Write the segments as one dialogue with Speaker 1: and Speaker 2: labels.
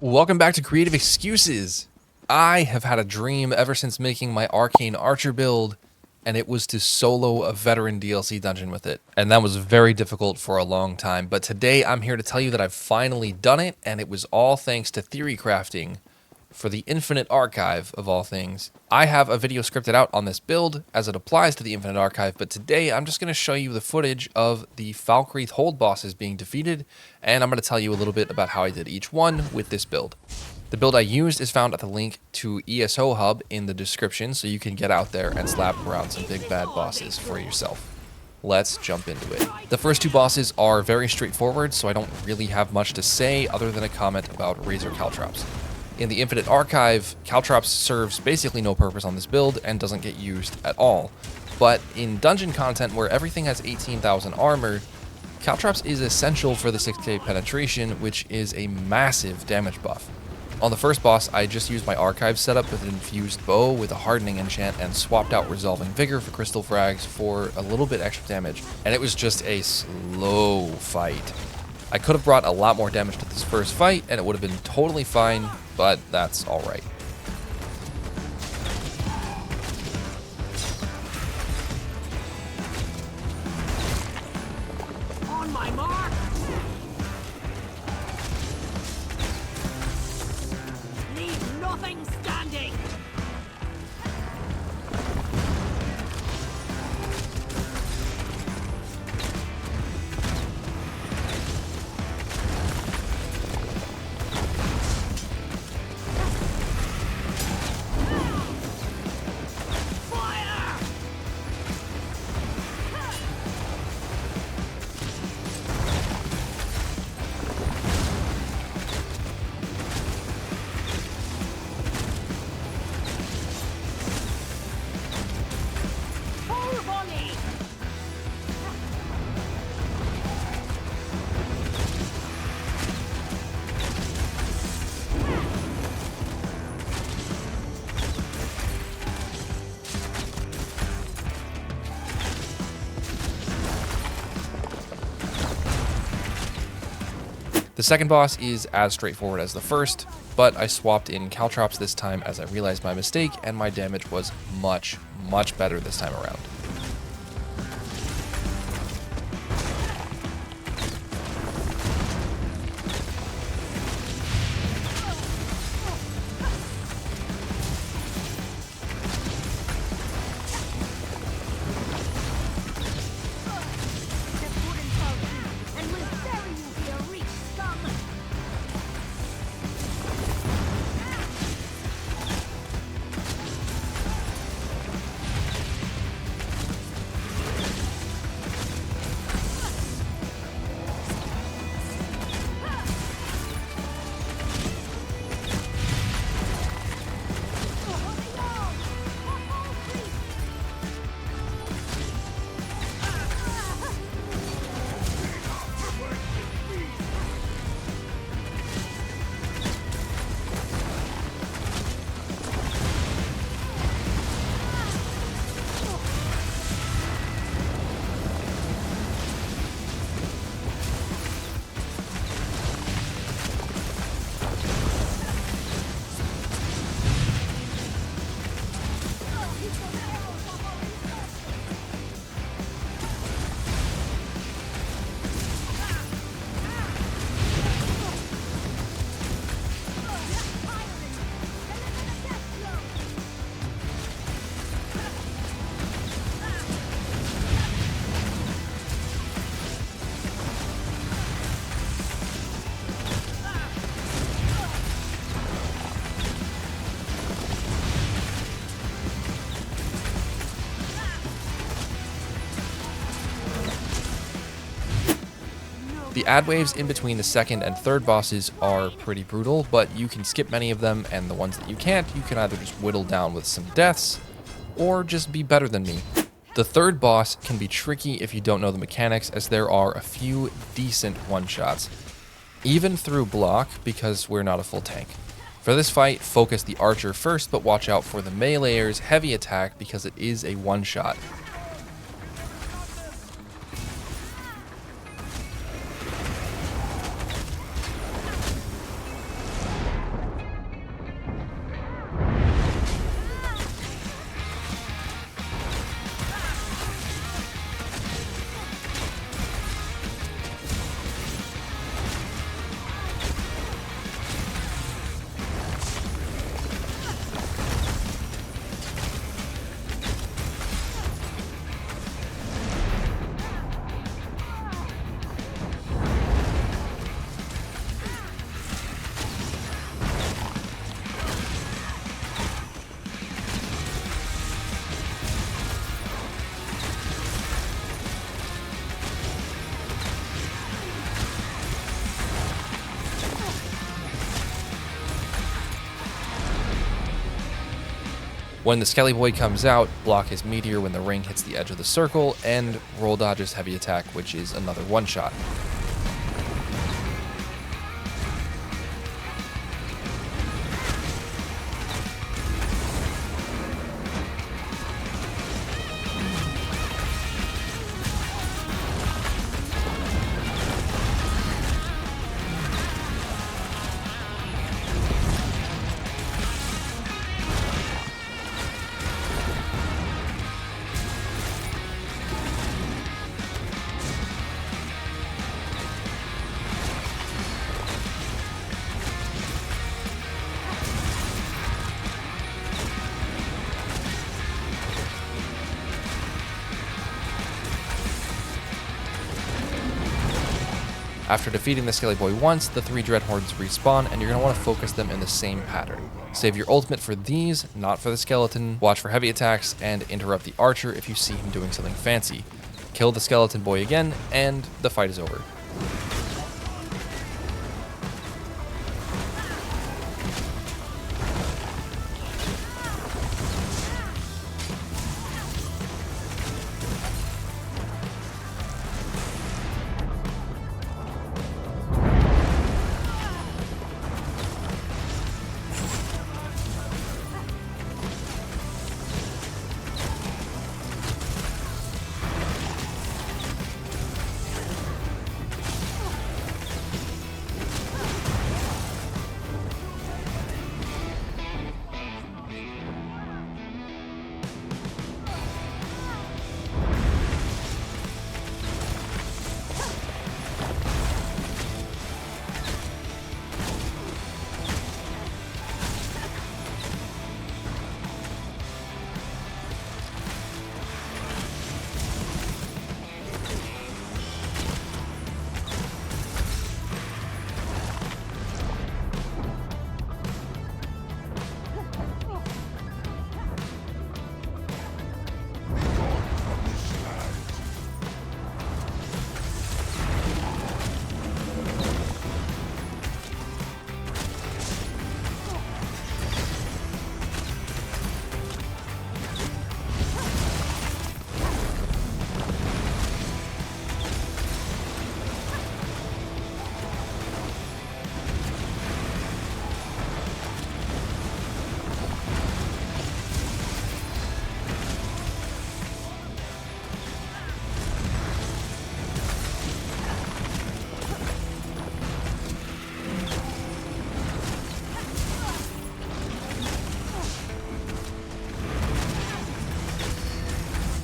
Speaker 1: Welcome back to Creative Excuses. I have had a dream ever since making my Arcane Archer build, and it was to solo a veteran DLC dungeon with it. And that was very difficult for a long time, but today I'm here to tell you that I've finally done it, and it was all thanks to theory crafting for the Infinite Archive of all things. I have a video scripted out on this build as it applies to the Infinite Archive, but today I'm just going to show you the footage of the Falkreath hold bosses being defeated, and I'm going to tell you a little bit about how I did each one with this build. The build I used is found at the link to ESO Hub in the description, so you can get out there and slap around some big bad bosses for yourself. Let's jump into it. The first two bosses are very straightforward, so I don't really have much to say other than a comment about Razor Caltrops. In the Infinite Archive, Caltrops serves basically no purpose on this build and doesn't get used at all. But in dungeon content where everything has 18,000 armor, Caltrops is essential for the 6k penetration, which is a massive damage buff. On the first boss, I just used my archive setup with an infused bow with a hardening enchant and swapped out Resolving Vigor for crystal frags for a little bit extra damage, and it was just a slow fight. I could have brought a lot more damage to this first fight and it would have been totally fine, but that's alright.
Speaker 2: On my mark! Leave nothing standing!
Speaker 1: The second boss is as straightforward as the first, but I swapped in Caltrops this time as I realized my mistake and my damage was much better this time around. The ad waves in between the second and third bosses are pretty brutal, but you can skip many of them, and the ones that you can't, you can either just whittle down with some deaths, or just be better than me. The third boss can be tricky if you don't know the mechanics, as there are a few decent one-shots, even through block, because we're not a full tank. For this fight, focus the archer first, but watch out for the meleeer's heavy attack because it is a one-shot. When the Skelly Boy comes out, block his meteor when the ring hits the edge of the circle, and roll dodge his heavy attack, which is another one-shot. After defeating the Skelly Boy once, the 3 Dreadhorns respawn, and you're going to want to focus them in the same pattern. Save your ultimate for these, not for the skeleton, watch for heavy attacks, and interrupt the archer if you see him doing something fancy. Kill the Skeleton Boy again, and the fight is over.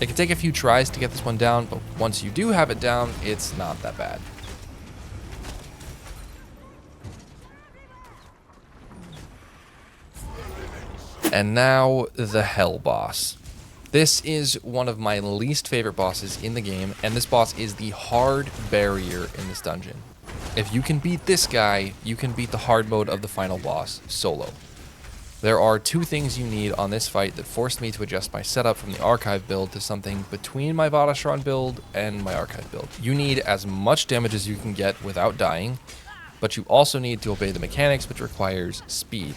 Speaker 1: It can take a few tries to get this one down, but once you do have it down, it's not that bad. And now, the Hell Boss. This is one of my least favorite bosses in the game, and this boss is the hard barrier in this dungeon. If you can beat this guy, you can beat the hard mode of the final boss solo. There are 2 things you need on this fight that forced me to adjust my setup from the Archive build to something between my Vatashran build and my Archive build. You need as much damage as you can get without dying, but you also need to obey the mechanics, which requires speed.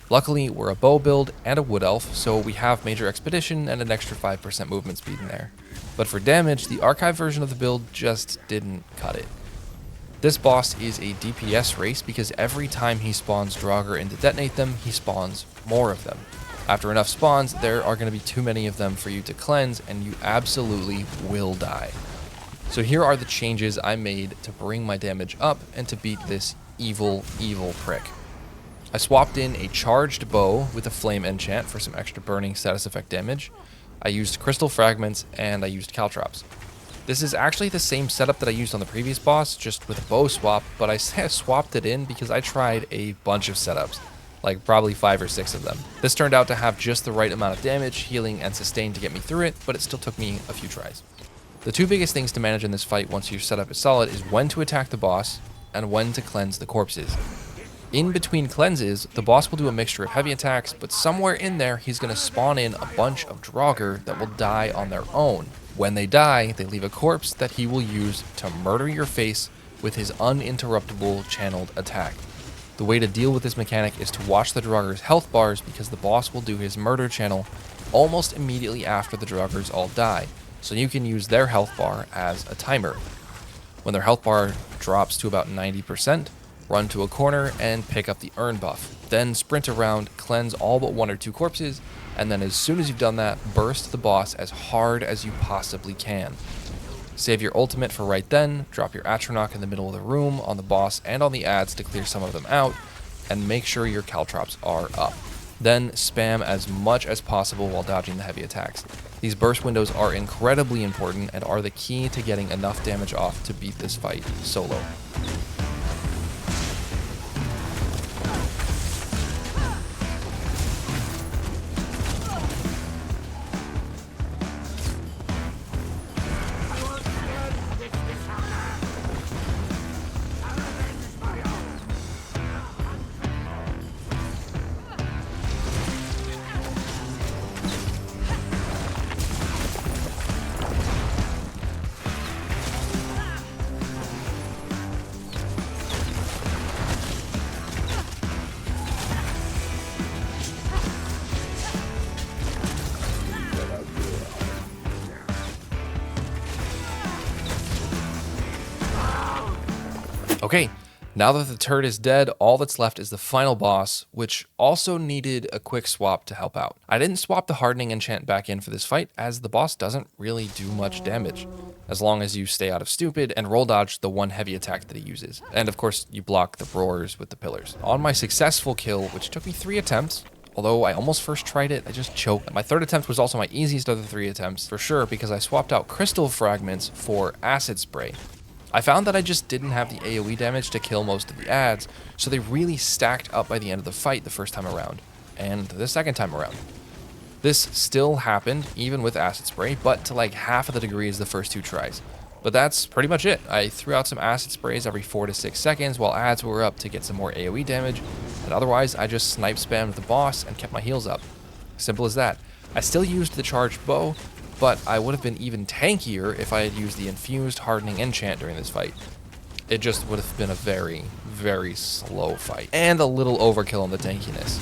Speaker 1: Luckily, we're a bow build and a wood elf, so we have major expedition and an extra 5% movement speed in there. But for damage, the Archive version of the build just didn't cut it. This boss is a DPS race because every time he spawns Draugr in to detonate them, he spawns more of them. After enough spawns, there are going to be too many of them for you to cleanse, and you absolutely will die. So here are the changes I made to bring my damage up and to beat this evil, evil prick. I swapped in a charged bow with a flame enchant for some extra burning status effect damage. I used crystal fragments, and I used caltrops. This is actually the same setup that I used on the previous boss, just with a bow swap, but I swapped it in because I tried a bunch of setups, like probably 5 or 6 of them. This turned out to have just the right amount of damage, healing, and sustain to get me through it, but it still took me a few tries. The 2 biggest things to manage in this fight once your setup is solid is when to attack the boss, and when to cleanse the corpses. In between cleanses, the boss will do a mixture of heavy attacks, but somewhere in there, he's going to spawn in a bunch of Draugr that will die on their own. When they die, they leave a corpse that he will use to murder your face with his uninterruptible channeled attack. The way to deal with this mechanic is to watch the Draugr's health bars because the boss will do his murder channel almost immediately after the Draugrs all die, so you can use their health bar as a timer. When their health bar drops to about 90%, run to a corner and pick up the urn buff. Then sprint around, cleanse all but 1 or 2 corpses, and then as soon as you've done that, burst the boss as hard as you possibly can. Save your ultimate for right then, drop your Atronach in the middle of the room on the boss and on the ads to clear some of them out, and make sure your caltrops are up. Then spam as much as possible while dodging the heavy attacks. These burst windows are incredibly important and are the key to getting enough damage off to beat this fight solo. Okay, now that the turret is dead, all that's left is the final boss, which also needed a quick swap to help out. I didn't swap the hardening enchant back in for this fight, as the boss doesn't really do much damage, as long as you stay out of stupid and roll dodge the 1 heavy attack that he uses. And of course, you block the roars with the pillars. On my successful kill, which took me 3 attempts, although I almost first tried it, I just choked. My 3rd attempt was also my easiest of the 3 attempts, for sure, because I swapped out crystal fragments for acid spray. I found that I just didn't have the AoE damage to kill most of the ads, so they really stacked up by the end of the fight the first time around, and the second time around. This still happened, even with acid spray, but to like half of the degrees the first 2 tries. But that's pretty much it. I threw out some acid sprays every 4 to 6 seconds while ads were up to get some more AoE damage, and otherwise I just snipe spammed the boss and kept my heals up. Simple as that. I still used the charged bow, but I would have been even tankier if I had used the infused hardening enchant during this fight. It just would have been a very, very slow fight, and a little overkill on the tankiness.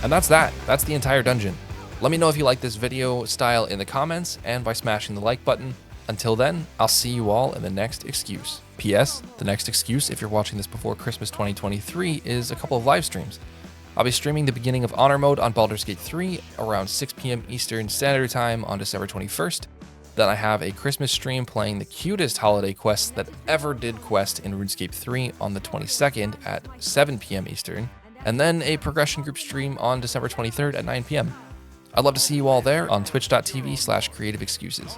Speaker 1: And that's that. That's the entire dungeon. Let me know if you like this video style in the comments and by smashing the like button. Until then, I'll see you all in the next excuse. P.S. The next excuse, if you're watching this before Christmas 2023, is a couple of live streams. I'll be streaming the beginning of Honor Mode on Baldur's Gate 3 around 6 p.m. Eastern Standard Time on December 21st. Then I have a Christmas stream playing the cutest holiday quests that ever did quest in RuneScape 3 on the 22nd at 7 p.m. Eastern. And then a progression group stream on December 23rd at 9 p.m. I'd love to see you all there on twitch.tv/creativeexcuses.